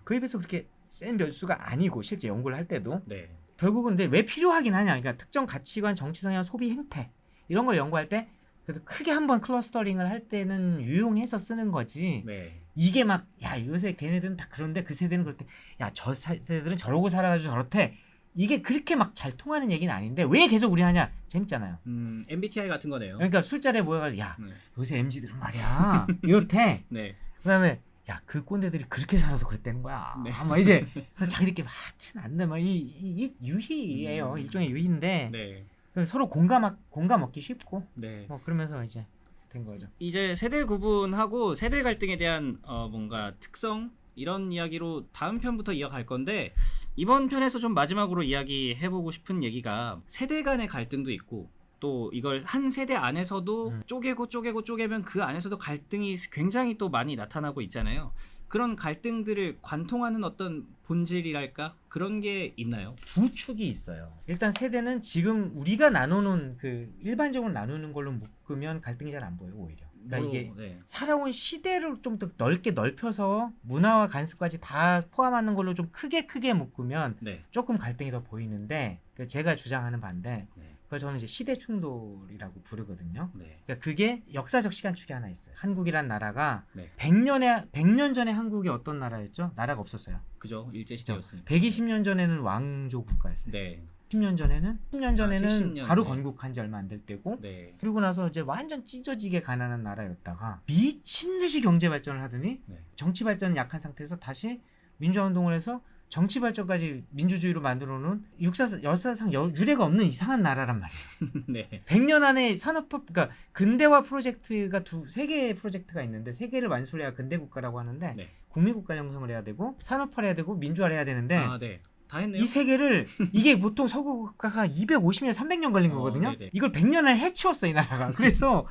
Speaker 1: 그에 비해서 그렇게 센 변수가 아니고 실제 연구를 할 때도
Speaker 2: 네.
Speaker 1: 결국은 근데 왜 필요하긴 하냐. 그러니까 특정 가치관, 정치 성향, 소비 행태 이런 걸 연구할 때 그래도 크게 한번 클러스터링을 할 때는 유용해서 쓰는 거지.
Speaker 2: 네.
Speaker 1: 이게 막 야 요새 걔네들은 다 그런데 그 세대는 그럴 때 야 저 세대들은 저러고 살아가지고 저렇대. 이게 그렇게 막 잘 통하는 얘기는 아닌데 왜 계속 우리 하냐. 재밌잖아요.
Speaker 2: MBTI 같은 거네요.
Speaker 1: 그러니까 술자리에 모여가지고 야
Speaker 2: 네.
Speaker 1: 요새 MZ들은 말이야 이렇대.
Speaker 2: 네.
Speaker 1: 그다음에 야 그 꼰대들이 그렇게 살아서 그랬다는 거야.
Speaker 2: 네.
Speaker 1: 막 이제 자기들끼리 막 안돼 막 이 유희예요. 일종의 유희인데
Speaker 2: 네.
Speaker 1: 서로 공감 얻기 쉽고
Speaker 2: 네.
Speaker 1: 뭐 그러면서 이제 된 거죠.
Speaker 2: 이제 세대 구분하고 세대 갈등에 대한 뭔가 특성 이런 이야기로 다음 편부터 이어갈 건데 이번 편에서 좀 마지막으로 이야기해보고 싶은 얘기가 세대 간의 갈등도 있고 또 이걸 한 세대 안에서도 쪼개면 그 안에서도 갈등이 굉장히 또 많이 나타나고 있잖아요. 그런 갈등들을 관통하는 어떤 본질이랄까 그런 게 있나요?
Speaker 1: 두 축이 있어요. 일단 세대는 지금 우리가 나누는 그 일반적으로 나누는 걸로 묶으면 갈등이 잘 안 보여요. 오히려. 그러니까 이게
Speaker 2: 네.
Speaker 1: 살아온 시대를 좀 더 넓게 넓혀서 문화와 관습까지 다 포함하는 걸로 좀 크게 묶으면
Speaker 2: 네.
Speaker 1: 조금 갈등이 더 보이는데 제가 주장하는 반대
Speaker 2: 네.
Speaker 1: 그걸 저는 이제 시대 충돌이라고 부르거든요.
Speaker 2: 네.
Speaker 1: 그러니까 그게 역사적 시간축이 하나 있어요. 한국이란 나라가
Speaker 2: 네.
Speaker 1: 100년 전에 한국이 어떤 나라였죠? 나라가 없었어요.
Speaker 2: 그죠. 일제시대였으니까.
Speaker 1: 120년 전에는 왕조 국가였어요.
Speaker 2: 네.
Speaker 1: 10년 전에는
Speaker 2: 70년,
Speaker 1: 바로
Speaker 2: 네.
Speaker 1: 건국한 지 얼마 안 될 때고
Speaker 2: 네.
Speaker 1: 그리고 나서 이제 완전 찢어지게 가난한 나라였다가 미친 듯이 경제 발전을 하더니
Speaker 2: 네.
Speaker 1: 정치 발전은 약한 상태에서 다시 민주화 운동을 해서 정치 발전까지 민주주의로 만들어놓은 역사상 유례가 없는 이상한 나라란 말이에요.
Speaker 2: 네.
Speaker 1: 100년 안에 산업화, 그러니까 근대화 프로젝트가 세 개의 프로젝트가 있는데 세 개를 완수해야 근대 국가라고 하는데
Speaker 2: 네.
Speaker 1: 국민국가 형성을 해야 되고 산업화를 해야 되고 민주화를 해야 되는데
Speaker 2: 네. 다 했네요.
Speaker 1: 이 세 개를 이게 보통 서구 국가가 250년, 300년 걸린 거거든요. 이걸 100년 안에 해치웠어 이 나라가. 그래서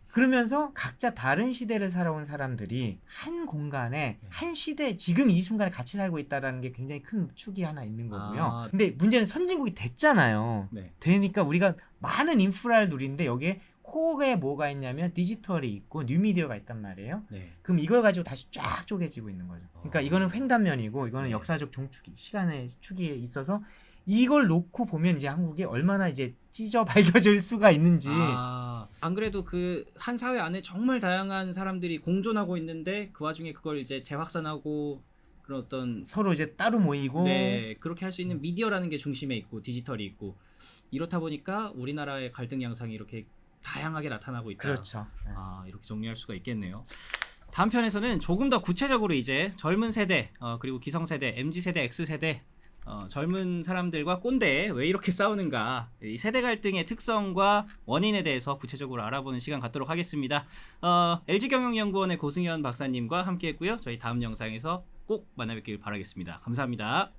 Speaker 1: 그러면서 각자 다른 시대를 살아온 사람들이 한 공간에 한 시대 지금 이 순간에 같이 살고 있다라는 게 굉장히 큰 축이 하나 있는 거고요. 근데 문제는 선진국이 됐잖아요.
Speaker 2: 네.
Speaker 1: 되니까 우리가 많은 인프라를 누리는데 여기에 코어에 뭐가 있냐면 디지털이 있고 뉴미디어가 있단 말이에요.
Speaker 2: 네.
Speaker 1: 그럼 이걸 가지고 다시 쫙 쪼개지고 있는 거죠. 그러니까 이거는 횡단면이고 이거는 역사적 종축이 시간의 축이 있어서 이걸 놓고 보면 이제 한국이 얼마나 이제 찢어 밝혀질 수가 있는지.
Speaker 2: 안 그래도 그 한 사회 안에 정말 다양한 사람들이 공존하고 있는데 그 와중에 그걸 이제 재확산하고 그런 어떤
Speaker 1: 서로 이제 따로 모이고
Speaker 2: 그렇게 할 수 있는 미디어라는 게 중심에 있고 디지털이 있고 이렇다 보니까 우리나라의 갈등 양상이 이렇게 다양하게 나타나고 있다.
Speaker 1: 그렇죠.
Speaker 2: 이렇게 정리할 수가 있겠네요. 다음 편에서는 조금 더 구체적으로 이제 젊은 세대 그리고 기성세대, MZ세대, X세대 젊은 사람들과 꼰대 왜 이렇게 싸우는가 이 세대 갈등의 특성과 원인에 대해서 구체적으로 알아보는 시간 갖도록 하겠습니다. LG경영연구원의 고승현 박사님과 함께했고요. 저희 다음 영상에서 꼭 만나뵙길 바라겠습니다. 감사합니다.